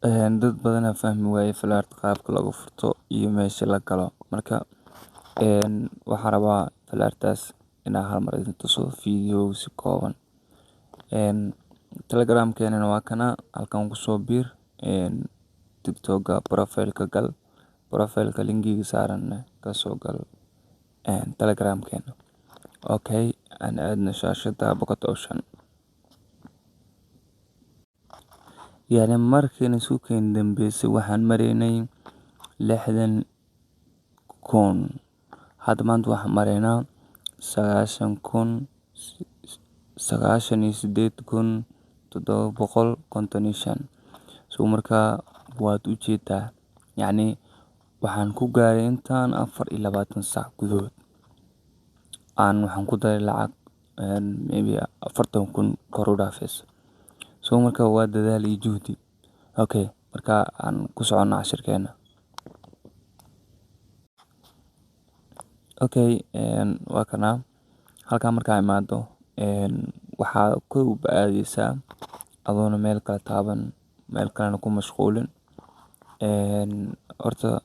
dad badan aa fahmi waaye falarta qaabka lagu furto iyo meesha la galo. Marka waxaan rabaa falartaas inaan hal mar idin tuso video si kooban. Telegramkeena waa kana, halkan ku soo biir. TikTok-ga profile-ka gal, profile-ka linkiga saaran ka soo gal Telegramkeena. Okay, aan aadna shaashada boqot ocean. Yani markiina suuqeen dambeysay waxaan maraynay 60,000. Hadda maanta waxaan maraynaa 98,755. So markaa waad u jeedaa, yani waxaan ku gaaray intaan 24 saac gudahood. Waxaan ku daray lacag maybe 40,000 kor u dhaafayso. So markaa waa dadaal iyo juhdi. Okay, markaa aan ku socono cashirkeena. Okay, waa kana halkaan markaa imaado waxaa ku aadaysaa adoona meel kala taaban, meel kalena ku mashquulin. Horta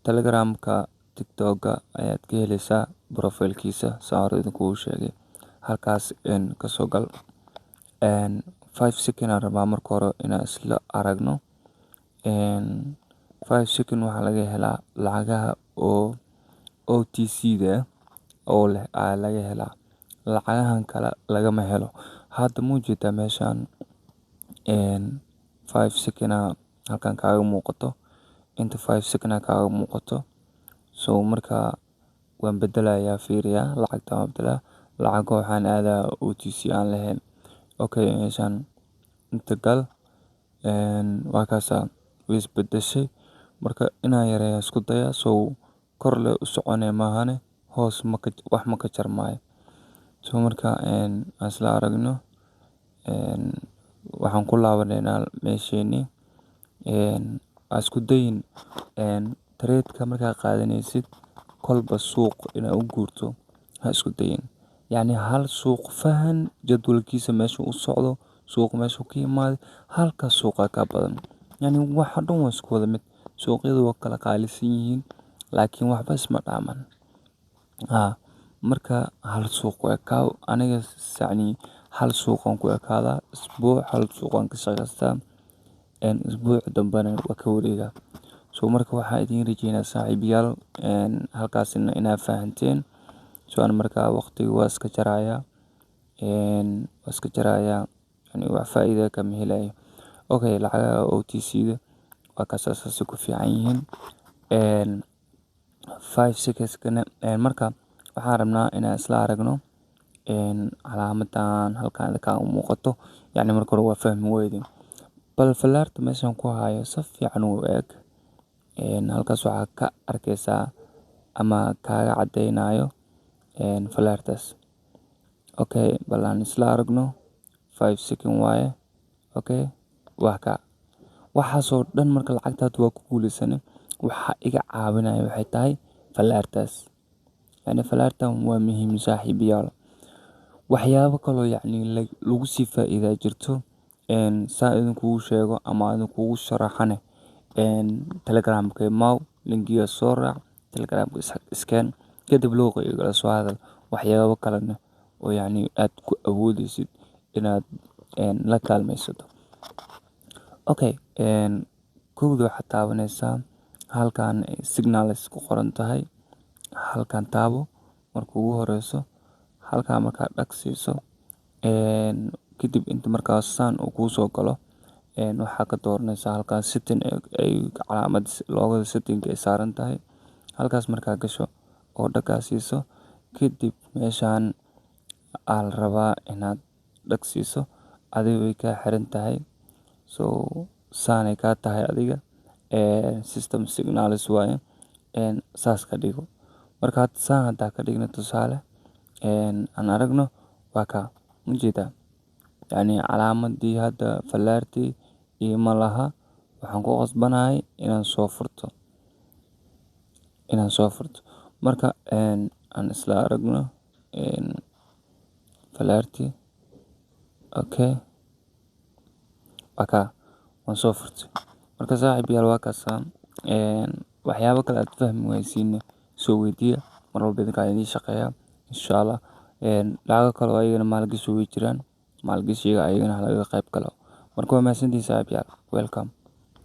Telegramka, TikTok-ga ayaad ka helaysaa profile-kiisa saan hore idinkugu sheegay. Halkaas ka soo gal. 5 second aan rabaa marka hore inaan isla aragno. 5 second waxaa laga helaa lacagaha oo OTC-da oo leh laga helaa. Lacagahan kale lagama helo. Hadda muujitaa meeshaan 5 second halkan kaaga muuqato, inta 5 second kaaga muuqato. So markaa waan bedelayaa, fiiriyaa lacagta waan bedelaa. Lacag waxaan aadaa OTC aan lahayn. Okay, meeshaan inta gal waa kaasa way isbedeshay. Marka inaan yareeyo isku daya, so kor le u soconay maahane hoos wax ma ka jarmaayo. So markaa aan isla aragno waxaan ku laabanaynaa meesheenii. Isku dayin trade-ka markaa qaadanaysid kolba suuq inaa u guurto, ha isku dayin. Yani hal suuq fahan jadwalkiisa meesha u socdo, suuq meesha ka yimaado, halka suuqa ka badan. Yani waxa dhan waa isku wada mid. Suuqyadu waa kala qaalisan yihiin, laakiin waxba isma dhaaman. Marka hal suuq ku ekaaw, aniga sacni hal suuqan ku ekaada, isbuuc hal suuqan ka shaqeystaa, isbuuc dambana waa ka wareega. So marka waxaa idin rajeynaa saaxiibayaal halkaasina inaa fahanteen. So aan markaa waqtiga waa iska jaraaya, yani wax faa'iido kama helayo. Okay, lacagaha OTC-da waa kasaasasi ku fiican yihiin. 5 seconds kana marka waxaan rabnaa inaan isla aragno calaamadan halkaan ka muuqato. Yani marka hore waa fahmi weydin. Bal falarta meeshan ku hayo si fiican u eeg. Halkaas waxaa ka arkaysaa ama kaaga cadeynayo falartaas. Okay, bal aan isla aragno 5 second waaye. Okay, waxaasoo dhan marka lacagtaad waa ku guuleysane. Waxa iga caawinaya waxay tahay falartaas. Yani falartan waa muhiim saaxiibayaal. Waxyaabo kaloo yani lagu sii faa'iidaa jirto. Saa idinkugu sheego ama idinkugu sharaxane Telegramka maaw linkiga soo raac, Telegramka scan kadib luuqa igala soo hadal. Waxyaabo kalena oo yani aad ku awoodaysid inaad la kaalmaysato. Okay, kowda waxaad taabanaysaa halkaan signals ku qoran tahay. Halkaan taabo marka ugu horeyso. Halkaan markaa dhag siiso. Kadib inta markaa saan uu kuu soo galo, waxaa ka dooranaysaa halkaan setting ay calaamad loogada setting ay saaran tahay. Halkaas markaa gasho oo dhagaa siiso. Kadib meeshaan aal rabaa inaad dhag siiso. Adiga way ka xiran tahay. So saanay ka tahay adiga. System signals waaye. Saas ka dhigo. Marka saan hadaa ka dhigna tusaale. Aan aragno waa ka muujida. Yani calaamadii hadda falartii iyo malaha waxaan ku qasbanahay inaan soo furto. Marka aan isla aragno falartii. Okay, waan soo furtay. marka saaxiibayaal waa kaasaan waxyaabo kale aad fahmi waysiin soo weydiiya mar walba idinka idin shaqeeya insha Allah laga kale oo ayagana maalgashi way jiraan maalgashiga ayagana laga qayb galo marka waa mahadsantihiin saaxiibayaal welcome